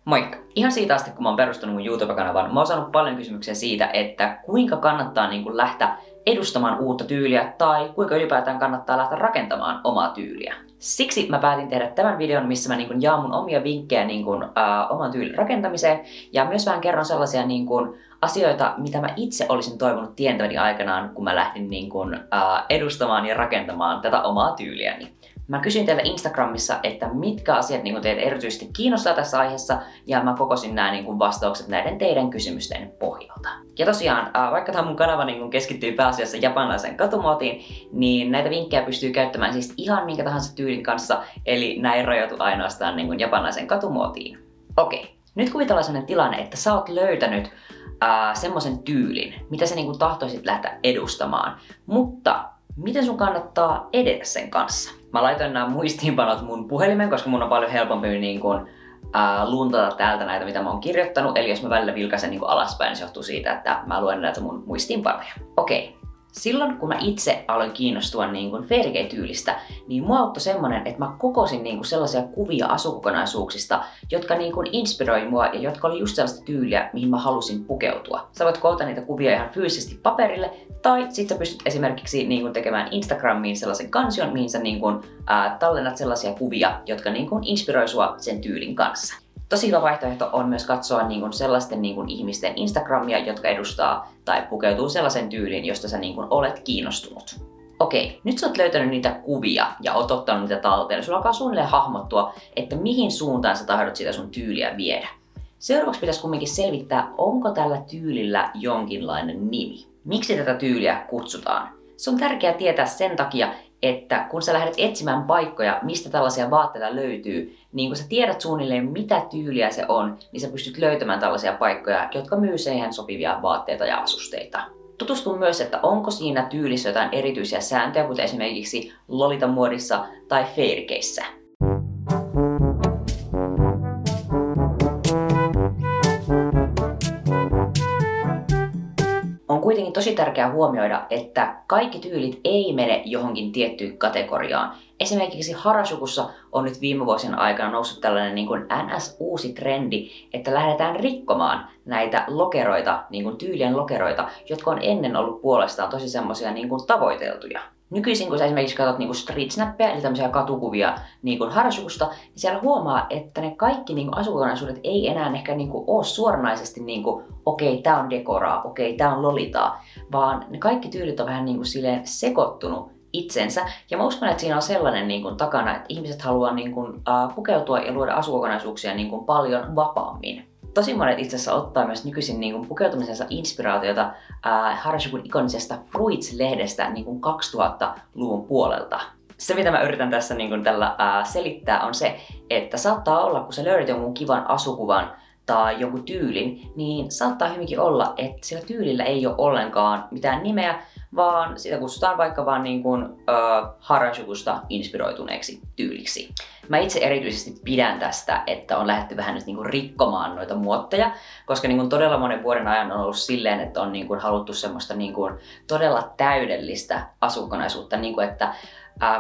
Moikka! Ihan siitä asti, kun mä oon perustanut mun YouTube-kanavan, mä oon saanut paljon kysymyksiä siitä, että kuinka kannattaa lähteä edustamaan uutta tyyliä tai kuinka ylipäätään kannattaa lähteä rakentamaan omaa tyyliä. Siksi mä päätin tehdä tämän videon, missä mä jaan mun omia vinkkejä oman tyylin rakentamiseen ja myös vähän kerron sellaisia asioita, mitä mä itse olisin toivonut tientäväni aikanaan, kun mä lähdin edustamaan ja rakentamaan tätä omaa tyyliäni. Mä kysyin teiltä Instagramissa, että mitkä asiat teitä erityisesti kiinnostaa tässä aiheessa, ja mä kokosin nämä vastaukset näiden teidän kysymysten pohjalta. Ja tosiaan, vaikka tämä mun kanava keskittyy pääasiassa japanilaiseen katumuotiin, niin näitä vinkkejä pystyy käyttämään siis ihan minkä tahansa tyylin kanssa, eli näin rajoitu ainoastaan japanilaiseen katumuotiin. Okei, nyt kuvitellaan sellainen tilanne, että sä oot löytänyt semmoisen tyylin, mitä sä tahtoisit lähteä edustamaan, mutta miten sun kannattaa edetä sen kanssa? Mä laitoin nämä muistiinpanot mun puhelimeen, koska mun on paljon helpompi luntata täältä näitä, mitä mä oon kirjoittanut. Eli jos mä välillä vilkaisen alaspäin, niin se johtuu siitä, että mä luen näitä mun muistiinpanoja. Okei. Silloin kun mä itse aloin kiinnostua Fairy-tyylistä, niin mua auttoi semmonen, että mä kokosin sellaisia kuvia asukokonaisuuksista, jotka inspiroi mua ja jotka oli just sellaista tyyliä, mihin mä halusin pukeutua. Sä voit koota niitä kuvia ihan fyysisesti paperille, tai sit sä pystyt esimerkiksi tekemään Instagramiin sellaisen kansion, mihin sä tallennat sellaisia kuvia, jotka inspiroi sua sen tyylin kanssa. Tosi hyvä vaihtoehto on myös katsoa sellaisten ihmisten Instagramia, jotka edustaa tai pukeutuu sellaisen tyyliin, josta sä olet kiinnostunut. Okei, nyt sä oot löytänyt niitä kuvia ja oot ottanut niitä talteen. Sulla alkaa suunnilleen hahmottua, että mihin suuntaan sä tahdot sitä sun tyyliä viedä. Seuraavaksi pitäisi kumminkin selvittää, onko tällä tyylillä jonkinlainen nimi. Miksi tätä tyyliä kutsutaan? Se on tärkeää tietää sen takia, että kun sä lähdet etsimään paikkoja, mistä tällaisia vaatteita löytyy, niin kun sä tiedät suunnilleen mitä tyyliä se on, niin sä pystyt löytämään tällaisia paikkoja, jotka myy siihen sopivia vaatteita ja asusteita. Tutustu myös, että onko siinä tyylissä jotain erityisiä sääntöjä, kuten esimerkiksi Lolita-muodissa tai Fairykeissä. On kuitenkin tosi tärkeää huomioida, että kaikki tyylit ei mene johonkin tiettyyn kategoriaan. Esimerkiksi Harajukussa on nyt viime vuosien aikana noussut tällainen NS-uusi trendi, että lähdetään rikkomaan näitä lokeroita, tyylien lokeroita, jotka on ennen ollut puolestaan tosi semmoisia tavoiteltuja. Nykyisin kun sä esimerkiksi katsot street snappeja, eli tämmöisiä katukuvia Harajukusta, niin siellä huomaa, että ne kaikki asukokonaisuudet ei enää ehkä ole suoranaisesti okei, tää on dekoraa, okei, tää on lolitaa, vaan ne kaikki tyylit on vähän silleen sekoittunut itsensä. Ja mä uskon, että siinä on sellainen takana, että ihmiset haluaa pukeutua ja luoda asukokonaisuuksia paljon vapaammin. Tosi monet itse asiassa ottaa myös nykyisin pukeutumisensa inspiraatiota Harajukun ikonisesta Fruits-lehdestä 2000-luvun puolelta. Se mitä mä yritän tässä tällä selittää on se, että saattaa olla kun sä löydät jonkun kivan asukuvan tai joku tyylin, niin saattaa hyvinkin olla, että sillä tyylillä ei ole ollenkaan mitään nimeä, vaan sitä kutsutaan vaikka vaan Harajukusta inspiroituneeksi tyyliksi. Mä itse erityisesti pidän tästä, että on lähdetty vähän nyt rikkomaan noita muotteja, koska todella monen vuoden ajan on ollut silleen, että on haluttu semmoista todella täydellistä asukokonaisuutta, että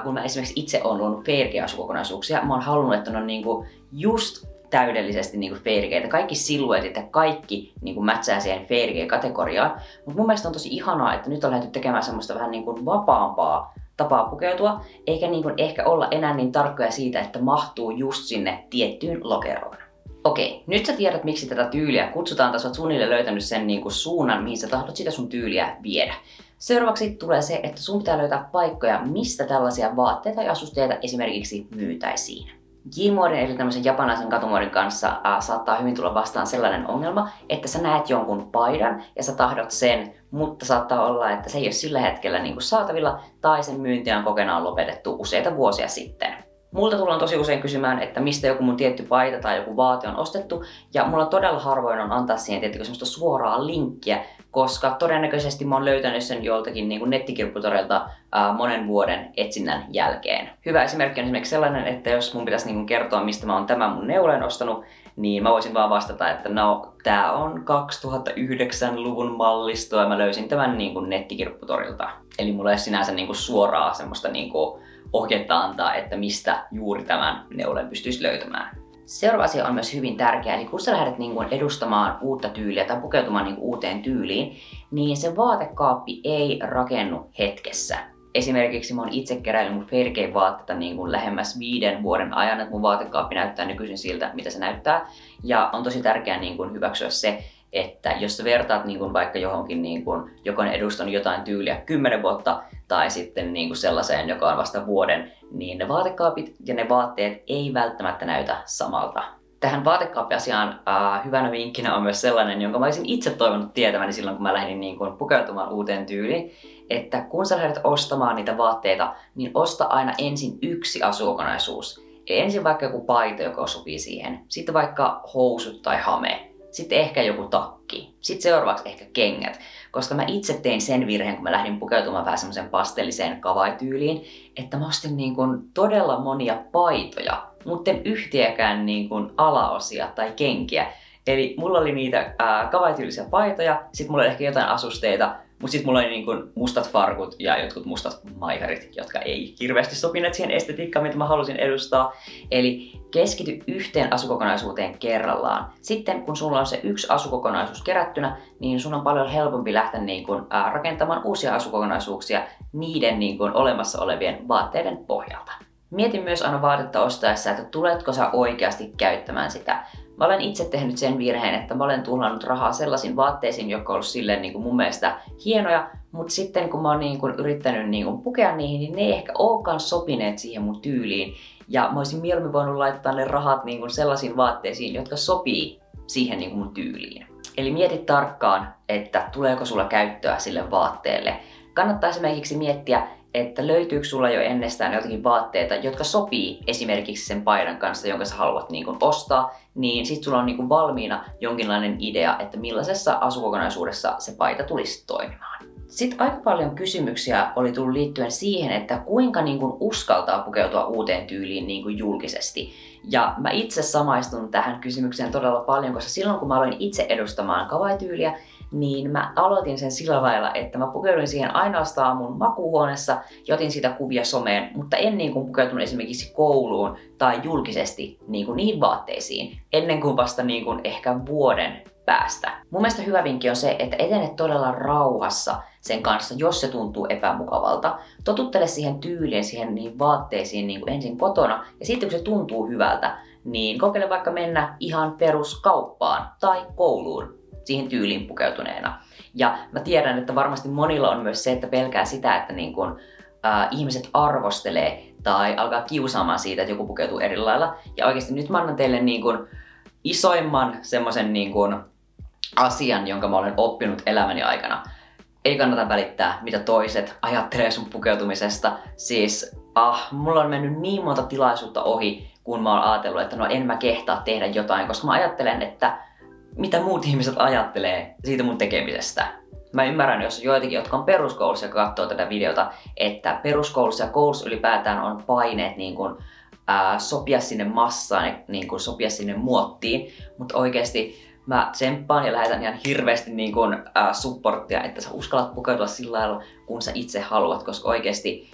kun mä esimerkiksi itse olen luonut Fairy-asukokonaisuuksia, mä oon halunnut, että ne on just täydellisesti Fairykeitä. Kaikki siluetit ja kaikki mätsää siihen Fairy-kategoriaan. Mutta mun mielestä on tosi ihanaa, että nyt on lähdetty tekemään semmoista vähän vapaampaa tapaa pukeutua, eikä ehkä olla enää niin tarkkoja siitä, että mahtuu just sinne tiettyyn lokeroon. Okei, nyt sä tiedät miksi tätä tyyliä kutsutaan, tai sä oot suunnilleen löytänyt sen suunnan, mihin sä tahdot sitä sun tyyliä viedä. Seuraavaksi tulee se, että sun pitää löytää paikkoja, mistä tällaisia vaatteita ja asusteita esimerkiksi myytäisiin. J-muodin eli tämmöisen japanilaisen katumuodin kanssa saattaa hyvin tulla vastaan sellainen ongelma, että sä näet jonkun paidan ja sä tahdot sen, mutta saattaa olla, että se ei ole sillä hetkellä saatavilla tai sen myynti on kokonaan lopetettu useita vuosia sitten. Multa tullaan tosi usein kysymään, että mistä joku mun tietty paita tai joku vaate on ostettu, ja mulla todella harvoin on antaa siihen semmoista suoraa linkkiä, koska todennäköisesti mä oon löytänyt sen joltakin nettikirpputorilta monen vuoden etsinnän jälkeen. Hyvä esimerkki on esimerkiksi sellainen, että jos mun pitäisi kertoa, mistä mä oon tämän mun neuleen ostanut, niin mä voisin vaan vastata, että no, tää on 2009-luvun mallisto ja mä löysin tämän nettikirpputorilta. Eli mulla ei ole sinänsä suoraa semmoista ohjetta antaa, että mistä juuri tämän neulen pystyisi löytämään. Seuraava asia on myös hyvin tärkeä, eli kun sä lähdet niin kuin edustamaan uutta tyyliä tai pukeutumaan niin kuin uuteen tyyliin, niin se vaatekaappi ei rakennu hetkessä. Esimerkiksi mä oon itse keräillyt mun Fair vaatteita niin kuin lähemmäs 5 vuoden ajan, että mun vaatekaappi näyttää nykyisin siltä, mitä se näyttää. Ja on tosi tärkeää niin kuin hyväksyä se, että jos sä vertaat niin kuin vaikka johonkin, niin kuin, joka on edustanut jotain tyyliä 10 vuotta tai sitten niin kuin sellaiseen, joka on vasta vuoden, niin ne vaatekaapit ja ne vaatteet ei välttämättä näytä samalta. Tähän vaatekaappiasiaan hyvänä vinkkinä on myös sellainen, jonka mä olisin itse toivonut tietäväni silloin, kun mä lähdin niin kuin pukeutumaan uuteen tyyliin, että kun sä lähdet ostamaan niitä vaatteita, niin osta aina ensin yksi asukokonaisuus. Eli ensin vaikka joku paita, joka sopii siihen, sitten vaikka housut tai hame, sitten ehkä joku takki, sitten seuraavaksi ehkä kengät, koska mä itse tein sen virheen, kun mä lähdin pukeutumaan vähän semmoisen pastelliseen kawaii-tyyliin, että mä ostin niin kuin todella monia paitoja, mutta en yhtiäkään niin kuin alaosia tai kenkiä. Eli mulla oli niitä kawaii-tyylisiä paitoja, sit mulla oli ehkä jotain asusteita, mutta sitten mulla oli niin kuin mustat farkut ja jotkut mustat maiharit, jotka ei hirveästi sopineet siihen estetiikkaan, mitä mä halusin edustaa. Eli keskity yhteen asukokonaisuuteen kerrallaan. Sitten kun sulla on se yksi asukokonaisuus kerättynä, niin sun on paljon helpompi lähteä niin kuin, rakentamaan uusia asukokonaisuuksia niiden niin kuin, olemassa olevien vaatteiden pohjalta. Mietin myös aina vaatetta ostaessa, että tuletko sä oikeasti käyttämään sitä. Mä olen itse tehnyt sen virheen, että mä olen tuhlannut rahaa sellaisiin vaatteisiin, jotka on ollut silleen niin kuin mun mielestä hienoja, mutta sitten kun mä oon niin kuin yrittänyt niin kuin pukea niihin, niin ne ei ehkä olekaan sopineet siihen mun tyyliin. Ja mä olisin mieluummin voinut laittaa ne rahat niin kuin sellaisiin vaatteisiin, jotka sopii siihen niin kuin mun tyyliin. Eli mieti tarkkaan, että tuleeko sulla käyttöä sille vaatteelle. Kannattaa esimerkiksi miettiä, että löytyykö sulla jo ennestään jotakin vaatteita, jotka sopii esimerkiksi sen paidan kanssa, jonka sä haluat niin kuin ostaa, niin sit sulla on niin kuin valmiina jonkinlainen idea, että millaisessa asukokonaisuudessa se paita tulisi toimimaan. Sitten aika paljon kysymyksiä oli tullut liittyen siihen, että kuinka niin kuin uskaltaa pukeutua uuteen tyyliin niin kuin julkisesti. Ja mä itse samaistun tähän kysymykseen todella paljon, koska silloin kun mä aloin itse edustamaan kawaii-tyyliä, niin mä aloitin sen sillä lailla, että mä pukeuduin siihen ainoastaan mun makuuhuoneessa ja otin sitä kuvia someen, mutta en niin kuin pukeutunut esimerkiksi kouluun tai julkisesti niin kuin niihin vaatteisiin, ennen kuin vasta niin kuin ehkä vuoden päästä. Mun mielestä hyvä vinkki on se, että etenet todella rauhassa sen kanssa, jos se tuntuu epämukavalta. Totuttele siihen tyyliin, siihen niihin vaatteisiin niin kuin ensin kotona, ja sitten kun se tuntuu hyvältä, niin kokeile vaikka mennä ihan peruskauppaan tai kouluun siihen tyyliin pukeutuneena. Ja mä tiedän, että varmasti monilla on myös se, että pelkää sitä, että niin kun, ihmiset arvostelee tai alkaa kiusaamaan siitä, että joku pukeutuu eri lailla. Ja oikeasti nyt mä annan teille niin kun isoimman semmoisen niin kun asian, jonka mä olen oppinut elämäni aikana. Ei kannata välittää, mitä toiset ajattelee sun pukeutumisesta. Siis, mulla on mennyt niin monta tilaisuutta ohi, kun mä oon ajatellut, että no en mä kehtaa tehdä jotain, koska mä ajattelen, että mitä muut ihmiset ajattelee siitä mun tekemisestä. Mä ymmärrän, jos joitakin, jotka on peruskoulussa ja katsoo tätä videota, että peruskoulussa ja koulussa ylipäätään on paineet niin kun, sopia sinne massaan ja niin kun, sopia sinne muottiin, mutta oikeasti mä tsemppaan ja lähetän ihan hirveästi niin kun, supporttia, että sä uskallat pukeutua sillä lailla, kun sä itse haluat, koska oikeasti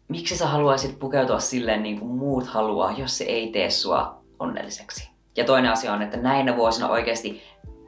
miksi sä haluaisit pukeutua silleen niin kuin muut haluaa, jos se ei tee sua onnelliseksi. Ja toinen asia on, että näinä vuosina oikeasti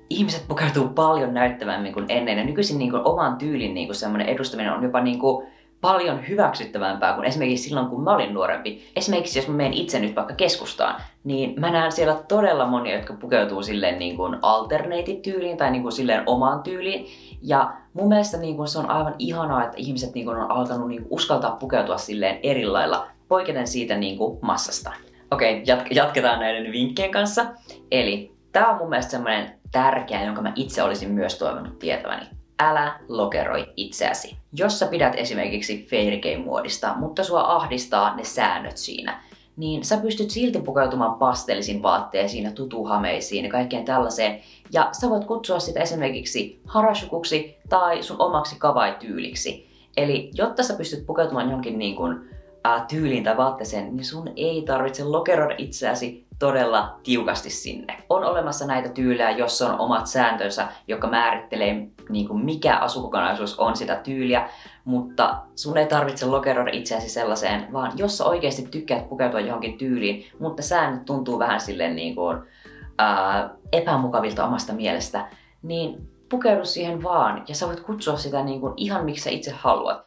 ihmiset pukeutuu paljon näyttävämmin kuin ennen. Ja nykyisin niin kuin oman tyylin niin kuin semmoinen edustaminen on jopa niin kuin paljon hyväksyttävämpää kuin esimerkiksi silloin, kun mä olin nuorempi. Esimerkiksi jos mä menen itse nyt vaikka keskustaan, niin mä näen siellä todella monia, jotka pukeutuu silleen niin kuin alternate-tyyliin tai niin kuin silleen omaan tyyliin. Ja mun mielestä niin kuin se on aivan ihanaa, että ihmiset niin kuin on alkanut niin kuin uskaltaa pukeutua silleen eri lailla, poiketen siitä niin kuin massasta. Okei, jatketaan näiden vinkkien kanssa. Eli tää on mun mielestä semmoinen tärkeä, jonka mä itse olisin myös toivonut tietäväni. Älä lokeroi itseäsi. Jos sä pidät esimerkiksi Fairy Game-muodista, mutta sua ahdistaa ne säännöt siinä, niin sä pystyt silti pukeutumaan pastellisin vaatteisiin ja tutuhameisiin ja kaikkeen tällaiseen. Ja sä voit kutsua sitä esimerkiksi harashukuksi tai sun omaksi kawaii-tyyliksi. Eli jotta sä pystyt pukeutumaan johonkin niin kuin tyyliin tai vaatteeseen, niin sun ei tarvitse lokeroida itseäsi todella tiukasti sinne. On olemassa näitä tyylejä, jossa on omat sääntönsä, joka määrittelee niin kuin mikä asukokonaisuus on sitä tyyliä, mutta sun ei tarvitse lokeroida itseäsi sellaiseen, vaan jos sä oikeasti tykkäät pukeutua johonkin tyyliin, mutta säännöt tuntuu vähän silleen niin kuin, epämukavilta omasta mielestä, niin pukeudu siihen vaan ja sä voit kutsua sitä niin kuin ihan miksi sä itse haluat.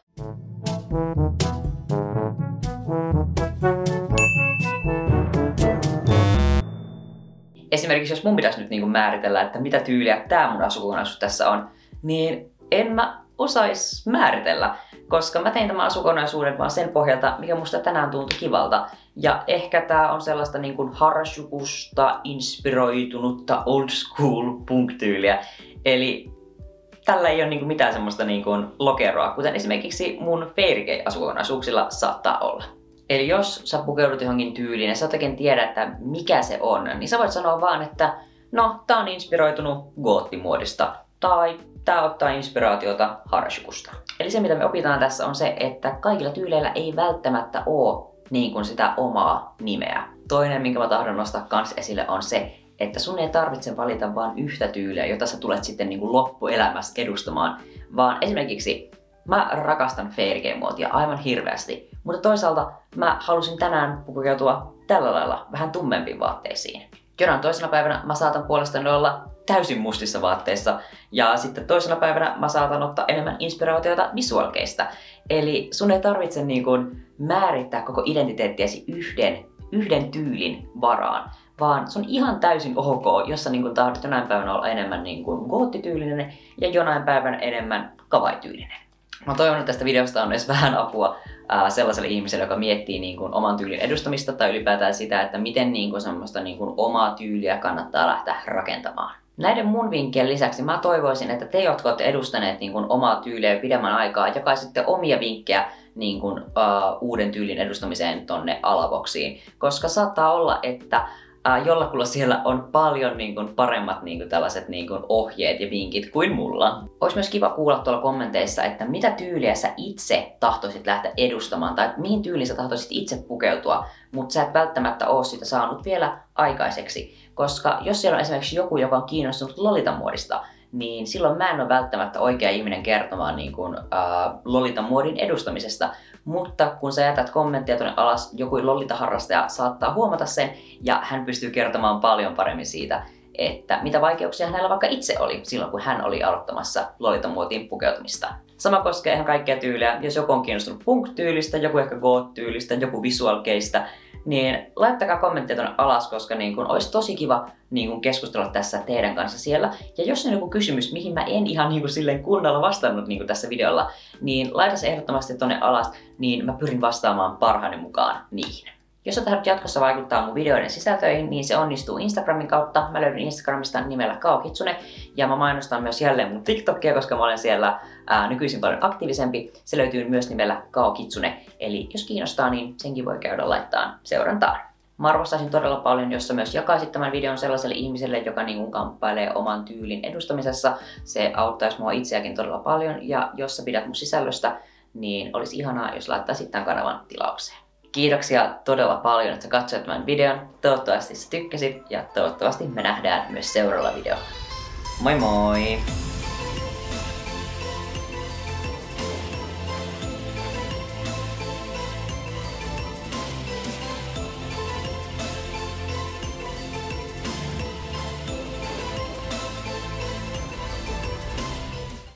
Esimerkiksi jos mun pitäisi nyt niin määritellä, että mitä tyyliä tää mun asukokonaisuus tässä on, niin en mä osais määritellä, koska mä tein tämän asukokonaisuuden vaan sen pohjalta, mikä musta tänään tuntui kivalta. Ja ehkä tää on sellaista niin kuin Harajukusta inspiroitunutta old school punk-tyyliä. Eli tällä ei ole niin kuin mitään semmoista niin kuin lokeroa, kuten esimerkiksi mun Fairy-asukokonaisuuksilla saattaa olla. Eli jos sä pukeudut johonkin tyyliin ja sä oikein tiedä, että mikä se on, niin sä voit sanoa vaan, että no, tää on inspiroitunut goottimuodista tai tää ottaa inspiraatiota Harajukusta. Eli se mitä me opitaan tässä on se, että kaikilla tyyleillä ei välttämättä ole niin kuin sitä omaa nimeä. Toinen, minkä mä tahdon nostaa kans esille on se, että sun ei tarvitse valita vain yhtä tyyliä, jota sä tulet sitten niin kuin loppuelämässä edustamaan, vaan esimerkiksi mä rakastan Fairy-muotia aivan hirveästi, mutta toisaalta mä halusin tänään pukeutua tällä lailla vähän tummempiin vaatteisiin. Jonain toisena päivänä mä saatan puolestani olla täysin mustissa vaatteissa ja sitten toisena päivänä mä saatan ottaa enemmän inspiraatiota visualkeista. Eli sun ei tarvitse niin kuin määrittää koko identiteettiäsi yhden tyylin varaan, vaan se on ihan täysin ok, jos sä niin kuin tahdot jonain päivänä olla enemmän niin kuin goottityylinen ja jonain päivänä enemmän kawaii-tyylinen. Mä toivon, että tästä videosta on edes vähän apua sellaiselle ihmiselle, joka miettii niin kuin oman tyylin edustamista tai ylipäätään sitä, että miten niin kuin semmoista niin kuin omaa tyyliä kannattaa lähteä rakentamaan. Näiden mun vinkkien lisäksi mä toivoisin, että te, jotka olette edustaneet niin kuin omaa tyyliä jo pidemmän aikaa, jakaisitte omia vinkkejä niin kuin, uuden tyylin edustamiseen tonne alaboksiin, koska saattaa olla, että jollakulla siellä on paljon niin kuin, paremmat niin kuin, tällaiset niin kuin, ohjeet ja vinkit kuin mulla. Olisi myös kiva kuulla tuolla kommenteissa, että mitä tyyliä sä itse tahtoisit lähteä edustamaan tai mihin tyyliin sä tahtoisit itse pukeutua, mutta sä et välttämättä ole sitä saanut vielä aikaiseksi. Koska jos siellä on esimerkiksi joku, joka on kiinnostunut Lolita-muodista, niin silloin mä en ole välttämättä oikea ihminen kertomaan niin kuin, Lolita-muodin edustamisesta. Mutta kun sä jätät kommenttia tuonne alas, joku Lolita-harrastaja saattaa huomata sen ja hän pystyy kertomaan paljon paremmin siitä, että mitä vaikeuksia hänellä vaikka itse oli silloin, kun hän oli aloittamassa Lolita-muotiin pukeutumista. Sama koskee ihan kaikkia tyylejä. Jos joku on kiinnostunut punk-tyylistä, joku ehkä goth-tyylistä, joku visualkeista, niin laittakaa kommentteja tuonne alas, koska niin kun, olisi tosi kiva niin kun, keskustella tässä teidän kanssa siellä. Ja jos on joku kysymys, mihin mä en ihan niin kun, silleen kunnolla vastannut niin kun, tässä videolla, niin laita se ehdottomasti tuonne alas, niin mä pyrin vastaamaan parhaani mukaan niihin. Jos sä tahdot jatkossa vaikuttaa mun videoiden sisältöihin, niin se onnistuu Instagramin kautta. Mä löydyn Instagramista nimellä Kao-Kitsune ja mä mainostan myös jälleen mun TikTokia, koska mä olen siellä nykyisin paljon aktiivisempi. Se löytyy myös nimellä Kao-Kitsune, eli jos kiinnostaa, niin senkin voi käydä laittaa seurantaan. Mä arvostaisin todella paljon, jos sä myös jakaisit tämän videon sellaiselle ihmiselle, joka niin kuin kamppailee oman tyylin edustamisessa. Se auttaisi mua itseäkin todella paljon ja jos sä pidät mun sisällöstä, niin olisi ihanaa, jos laittaisit tämän kanavan tilaukseen. Kiitoksia todella paljon, että sä katsoit tämän videon. Toivottavasti sä tykkäsit ja toivottavasti me nähdään myös seuraavalla videolla. Moi moi!